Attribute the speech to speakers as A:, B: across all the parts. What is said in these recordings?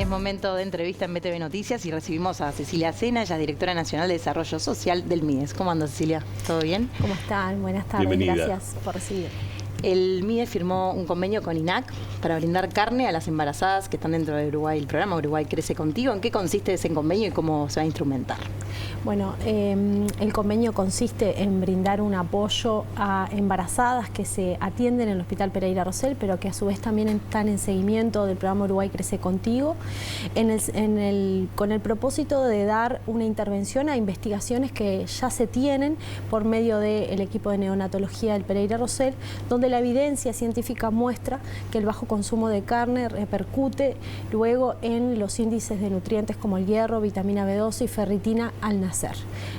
A: Es momento de entrevista en BTV Noticias y recibimos a Cecilia Sena, ella es directora nacional de Desarrollo Social del MIDES. ¿Cómo anda, Cecilia? ¿Todo bien?
B: ¿Cómo están? Buenas tardes,
C: Bienvenida.
B: Gracias por recibir.
A: El MIDES firmó un convenio con INAC para brindar carne a las embarazadas que están dentro de Uruguay, el programa Uruguay Crece Contigo. ¿En qué consiste ese convenio y cómo se va a instrumentar?
B: Bueno, el convenio consiste en brindar un apoyo a embarazadas que se atienden en el Hospital Pereira Rosell, pero que a su vez también están en seguimiento del programa Uruguay Crece Contigo, con el propósito de dar una intervención a investigaciones que ya se tienen por medio del equipo de neonatología del Pereira Rosell, donde la evidencia científica muestra que el bajo consumo de carne repercute luego en los índices de nutrientes como el hierro, vitamina B12 y ferritina al nacer.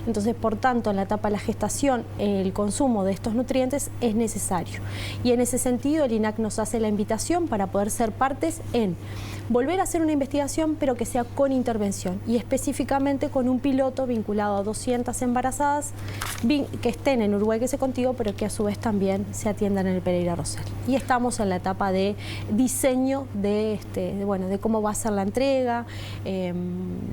B: Entonces, por tanto, en la etapa de la gestación, el consumo de estos nutrientes es necesario. Y en ese sentido, el INAC nos hace la invitación para poder ser partes en volver a hacer una investigación, pero que sea con intervención y específicamente con un piloto vinculado a 200 embarazadas que estén en Uruguay Crece Contigo, pero que a su vez también se atiendan en el Pereira Rosell. Y estamos en la etapa de diseño de cómo va a ser la entrega,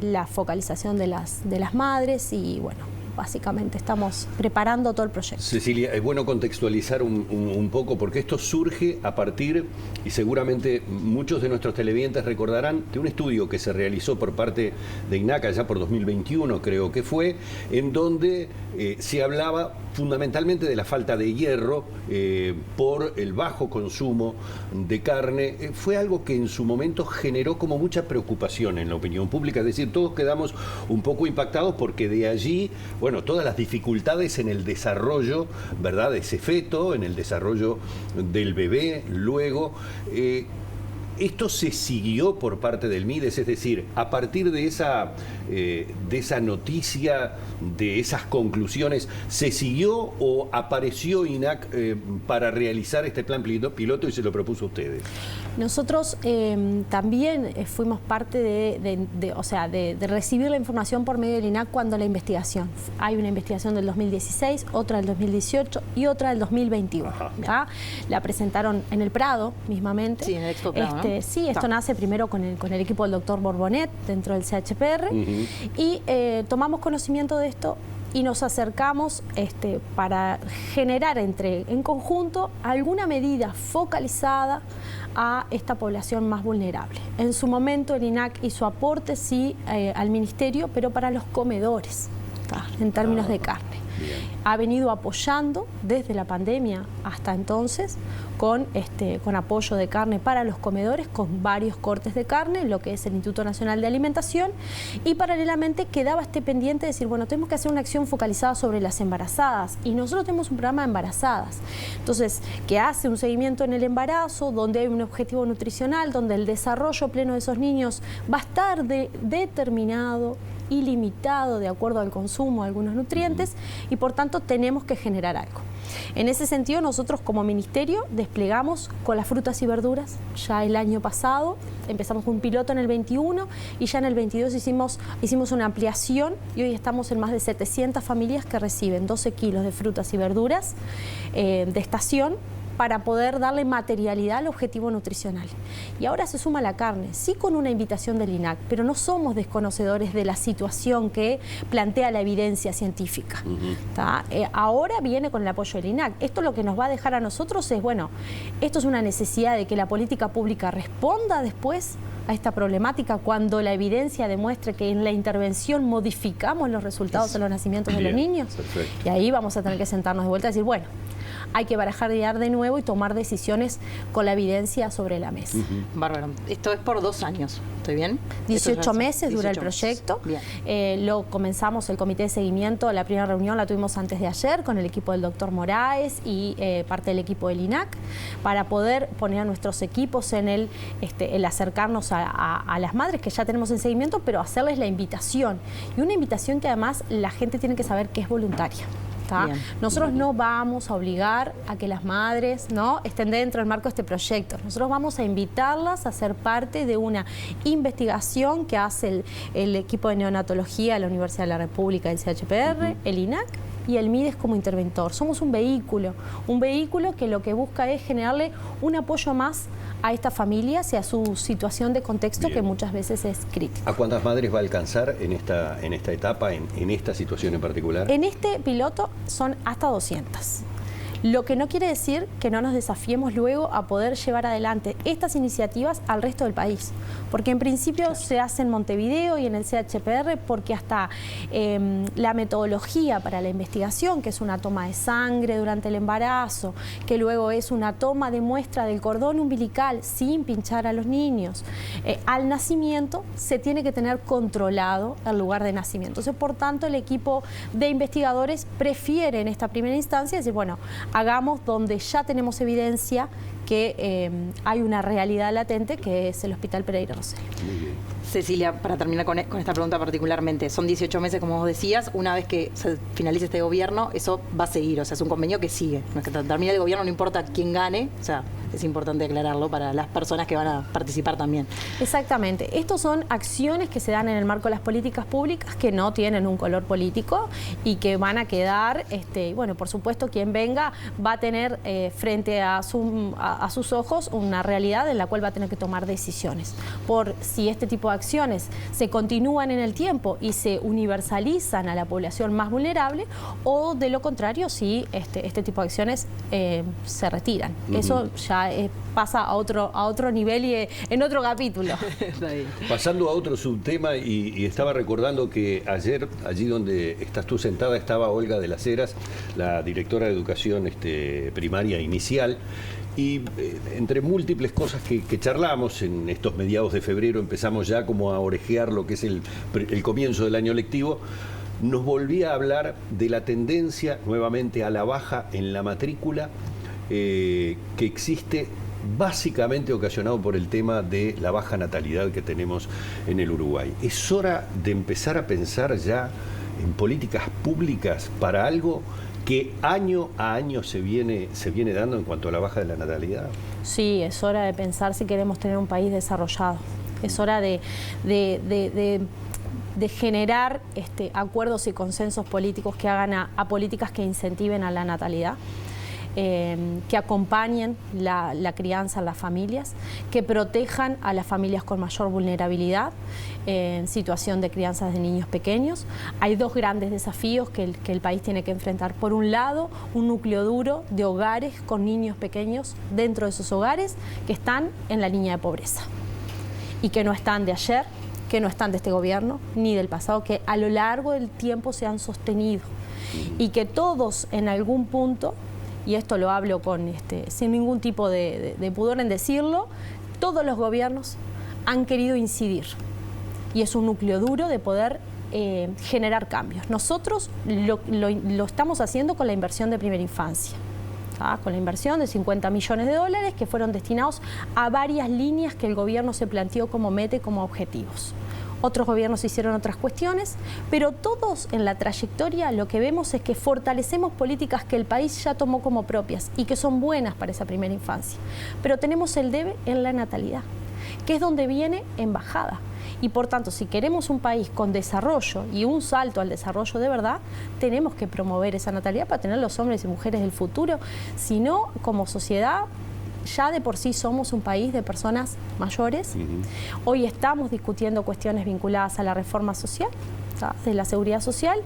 B: la focalización de las madres y bueno, básicamente estamos preparando todo el proyecto.
C: Cecilia, es bueno contextualizar un poco porque esto surge a partir, y seguramente muchos de nuestros televidentes recordarán, de un estudio que se realizó por parte de INAC ya por 2021 creo que fue, en donde se hablaba fundamentalmente de la falta de hierro por el bajo consumo de carne. Fue algo que en su momento generó como mucha preocupación en la opinión pública, es decir, todos quedamos un poco impactados porque de allí, bueno, todas las dificultades en el desarrollo, ¿verdad?, de ese feto, en el desarrollo del bebé, luego. Esto se siguió por parte del MIDES, es decir, a partir de esa noticia, de esas conclusiones, ¿se siguió o apareció INAC para realizar este plan piloto y se lo propuso a ustedes?
B: Nosotros también fuimos parte de recibir la información por medio del INAC cuando la investigación. Hay una investigación del 2016, otra del 2018 y otra del 2021. La presentaron en el Prado mismamente.
A: Sí, en el Expo Prado, ¿no?
B: Sí, esto nace primero con el equipo del doctor Borbonet dentro del CHPR y tomamos conocimiento de esto y nos acercamos para generar en conjunto alguna medida focalizada a esta población más vulnerable. En su momento el INAC hizo aporte, sí, al Ministerio, pero para los comedores, en términos de carne. Ha venido apoyando desde la pandemia hasta entonces con apoyo de carne para los comedores, con varios cortes de carne, lo que es el Instituto Nacional de Alimentación, y paralelamente quedaba pendiente de decir, bueno, tenemos que hacer una acción focalizada sobre las embarazadas, y nosotros tenemos un programa de embarazadas, entonces, que hace un seguimiento en el embarazo, donde hay un objetivo nutricional, donde el desarrollo pleno de esos niños va a estar determinado y limitado de acuerdo al consumo de algunos nutrientes y por tanto tenemos que generar algo. En ese sentido nosotros como ministerio desplegamos con las frutas y verduras ya el año pasado, empezamos un piloto en el 21 y ya en el 22 hicimos una ampliación y hoy estamos en más de 700 familias que reciben 12 kilos de frutas y verduras de estación para poder darle materialidad al objetivo nutricional. Y ahora se suma la carne, sí con una invitación del INAC, pero no somos desconocedores de la situación que plantea la evidencia científica. Ahora viene con el apoyo del INAC. Esto lo que nos va a dejar a nosotros es, bueno, esto es una necesidad de que la política pública responda después a esta problemática cuando la evidencia demuestre que en la intervención modificamos los resultados de los nacimientos de los niños. Perfecto. Y ahí vamos a tener que sentarnos de vuelta y decir, bueno, hay que barajar de nuevo y tomar decisiones con la evidencia sobre la mesa.
A: Bárbaro. Esto es por 2 años, ¿estoy bien?
B: 18 meses dura el proyecto. Lo comenzamos el comité de seguimiento, la primera reunión la tuvimos antes de ayer con el equipo del doctor Moraes y parte del equipo del INAC para poder poner a nuestros equipos en el acercarnos a las madres que ya tenemos en seguimiento, pero hacerles la invitación. Y una invitación que además la gente tiene que saber que es voluntaria. Nosotros no vamos a obligar a que las madres estén dentro del marco de este proyecto. Nosotros vamos a invitarlas a ser parte de una investigación que hace el equipo de neonatología de la Universidad de la República, el CHPR, el INAC y el MIDES como interventor. Somos un vehículo que lo que busca es generarle un apoyo más a estas familias y a su situación de contexto.
C: Bien.
B: Que muchas veces es crítica.
C: ¿A cuántas madres va a alcanzar en esta etapa, en esta situación en particular?
B: En este piloto son hasta 200. Lo que no quiere decir que no nos desafiemos luego a poder llevar adelante estas iniciativas al resto del país. Porque en principio se hace en Montevideo y en el CHPR, porque hasta la metodología para la investigación, que es una toma de sangre durante el embarazo, que luego es una toma de muestra del cordón umbilical sin pinchar a los niños, al nacimiento se tiene que tener controlado el lugar de nacimiento. Entonces, por tanto, el equipo de investigadores prefiere en esta primera instancia decir, bueno, hagamos donde ya tenemos evidencia que hay una realidad latente, que es el Hospital Pereira Rosell.
C: Muy bien.
A: Cecilia, para terminar con esta pregunta particularmente, son 18 meses, como vos decías, una vez que se finalice este gobierno, eso va a seguir, o sea, es un convenio que sigue. No es que termine el gobierno, no importa quién gane, o sea, es importante aclararlo para las personas que van a participar también.
B: Exactamente. Estos son acciones que se dan en el marco de las políticas públicas, que no tienen un color político y que van a quedar, bueno, por supuesto, quien venga va a tener frente a sus ojos una realidad en la cual va a tener que tomar decisiones. Por si este tipo de acciones se continúan en el tiempo y se universalizan a la población más vulnerable, o de lo contrario, si este tipo de acciones se retiran. Eso ya pasa a otro nivel y en otro capítulo.
C: Pasando a otro subtema, y estaba recordando que ayer, allí donde estás tú sentada, estaba Olga de las Heras, la directora de Educación Primaria Inicial, y entre múltiples cosas que charlamos en estos mediados de febrero, empezamos ya como a orejear lo que es el comienzo del año lectivo, nos volvía a hablar de la tendencia nuevamente a la baja en la matrícula que existe, básicamente ocasionado por el tema de la baja natalidad que tenemos en el Uruguay. Es hora de empezar a pensar ya en políticas públicas para algo que año a año se viene dando en cuanto a la baja de la natalidad.
B: Sí, es hora de pensar si queremos tener un país desarrollado. Es hora de generar acuerdos y consensos políticos que hagan a políticas que incentiven a la natalidad, que acompañen la crianza en las familias, que protejan a las familias con mayor vulnerabilidad en situación de crianza de niños pequeños. Hay dos grandes desafíos que el país tiene que enfrentar. Por un lado, un núcleo duro de hogares con niños pequeños dentro de esos hogares que están en la línea de pobreza y que no están de ayer, que no están de este gobierno ni del pasado, que a lo largo del tiempo se han sostenido y que todos en algún punto, y esto lo hablo sin ningún tipo de pudor en decirlo, todos los gobiernos han querido incidir y es un núcleo duro de poder generar cambios. Nosotros lo estamos haciendo con la inversión de primera infancia, con la inversión de $50 millones que fueron destinados a varias líneas que el gobierno se planteó como meta y como objetivos. Otros gobiernos hicieron otras cuestiones, pero todos en la trayectoria lo que vemos es que fortalecemos políticas que el país ya tomó como propias y que son buenas para esa primera infancia. Pero tenemos el debe en la natalidad, que es donde viene en bajada. Y por tanto, si queremos un país con desarrollo y un salto al desarrollo de verdad, tenemos que promover esa natalidad para tener los hombres y mujeres del futuro. Si no, como sociedad, ya de por sí somos un país de personas mayores. Hoy estamos discutiendo cuestiones vinculadas a la reforma social, de la seguridad social,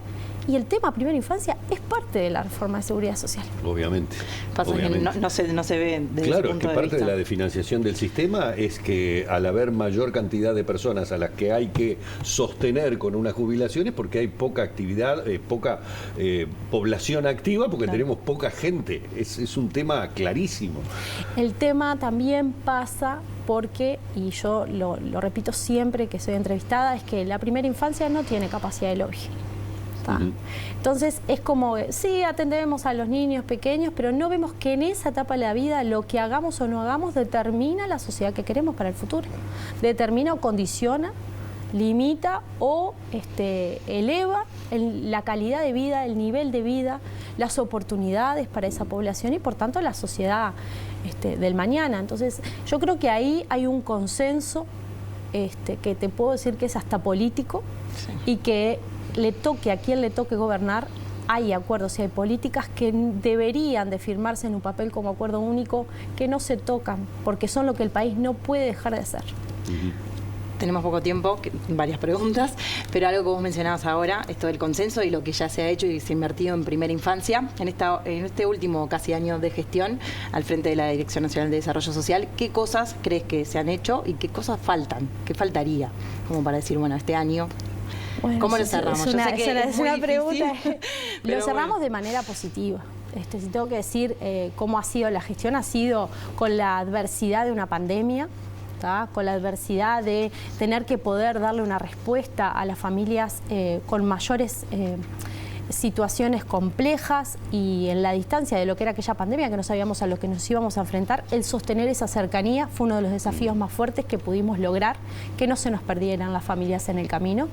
B: y el tema primera infancia es parte de la reforma de seguridad social.
C: Obviamente.
A: Pasa
C: obviamente.
A: que no se ve desde
C: claro,
A: ese punto
C: es que parte
A: vista.
C: de la financiación del sistema es que al haber mayor cantidad de personas a las que hay que sostener con unas jubilaciones, porque hay poca actividad, poca población activa, porque tenemos poca gente. Es un tema clarísimo.
B: El tema también pasa porque, y yo lo repito siempre que soy entrevistada, es que la primera infancia no tiene capacidad de lobby. Entonces es como, sí, atendemos a los niños pequeños, pero no vemos que en esa etapa de la vida lo que hagamos o no hagamos determina la sociedad que queremos para el futuro. Determina o condiciona, limita o eleva la calidad de vida, el nivel de vida, las oportunidades para esa población y por tanto la sociedad del mañana. Entonces yo creo que ahí hay un consenso que te puedo decir que es hasta político, y que le toque a quien le toque gobernar, hay acuerdos y hay políticas que deberían de firmarse en un papel como acuerdo único, que no se tocan, porque son lo que el país no puede dejar de hacer.
A: Tenemos poco tiempo, varias preguntas, pero algo que vos mencionabas ahora, esto del consenso y lo que ya se ha hecho y se ha invertido en primera infancia, en este último casi año de gestión al frente de la Dirección Nacional de Desarrollo Social, ¿qué cosas crees que se han hecho y qué cosas faltan? ¿Qué faltaría? Como para decir, bueno, este año...
B: Bueno,
A: ¿cómo lo cerramos?
B: Es una pregunta. Lo cerramos
A: bueno,
B: de manera positiva. Si tengo que decir cómo ha sido la gestión, ha sido con la adversidad de una pandemia, con la adversidad de tener que poder darle una respuesta a las familias con mayores situaciones complejas y en la distancia de lo que era aquella pandemia, que no sabíamos a lo que nos íbamos a enfrentar, el sostener esa cercanía fue uno de los desafíos más fuertes que pudimos lograr, que no se nos perdieran las familias en el camino.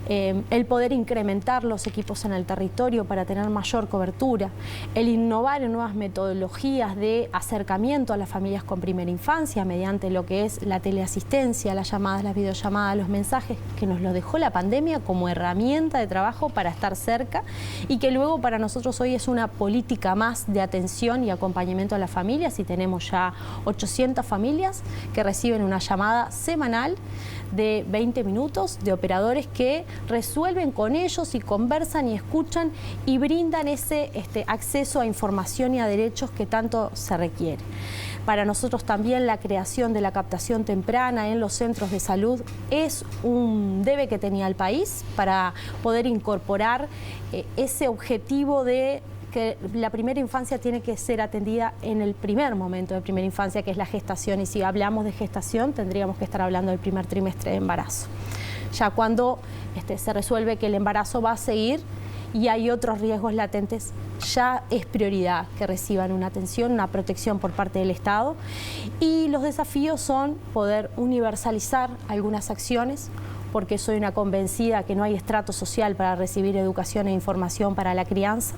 B: El poder incrementar los equipos en el territorio para tener mayor cobertura, el innovar en nuevas metodologías de acercamiento a las familias con primera infancia mediante lo que es la teleasistencia, las llamadas, las videollamadas, los mensajes, que nos lo dejó la pandemia como herramienta de trabajo para estar cerca y que luego para nosotros hoy es una política más de atención y acompañamiento a las familias, y tenemos ya 800 familias que reciben una llamada semanal de 20 minutos de operadores que resuelven con ellos y conversan y escuchan y brindan ese acceso a información y a derechos que tanto se requiere. Para nosotros también la creación de la captación temprana en los centros de salud es un debe que tenía el país para poder incorporar ese objetivo de que la primera infancia tiene que ser atendida en el primer momento de primera infancia, que es la gestación, y si hablamos de gestación tendríamos que estar hablando del primer trimestre de embarazo. Ya cuando se resuelve que el embarazo va a seguir y hay otros riesgos latentes, ya es prioridad que reciban una atención, una protección por parte del Estado. Y los desafíos son poder universalizar algunas acciones, porque soy una convencida que no hay estrato social para recibir educación e información para la crianza.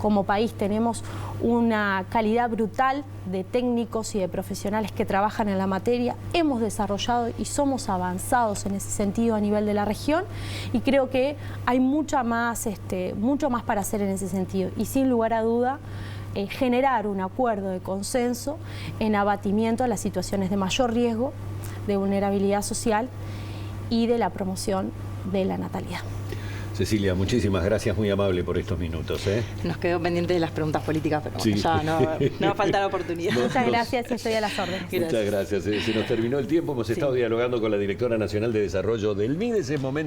B: Como país tenemos una calidad brutal de técnicos y de profesionales que trabajan en la materia. Hemos desarrollado y somos avanzados en ese sentido a nivel de la región, y creo que hay mucho más para hacer en ese sentido. Y sin lugar a duda, generar un acuerdo de consenso en abatimiento a las situaciones de mayor riesgo, de vulnerabilidad social y de la promoción de la natalidad.
C: Cecilia, muchísimas gracias, muy amable por estos minutos.
A: Nos quedó pendiente de las preguntas políticas, pero
C: sí.
A: Ya no va a faltar oportunidad.
B: Muchas gracias, estoy a las órdenes.
C: Muchas gracias. Se nos terminó el tiempo, hemos estado dialogando con la Directora Nacional de Desarrollo del MIDES. Es momento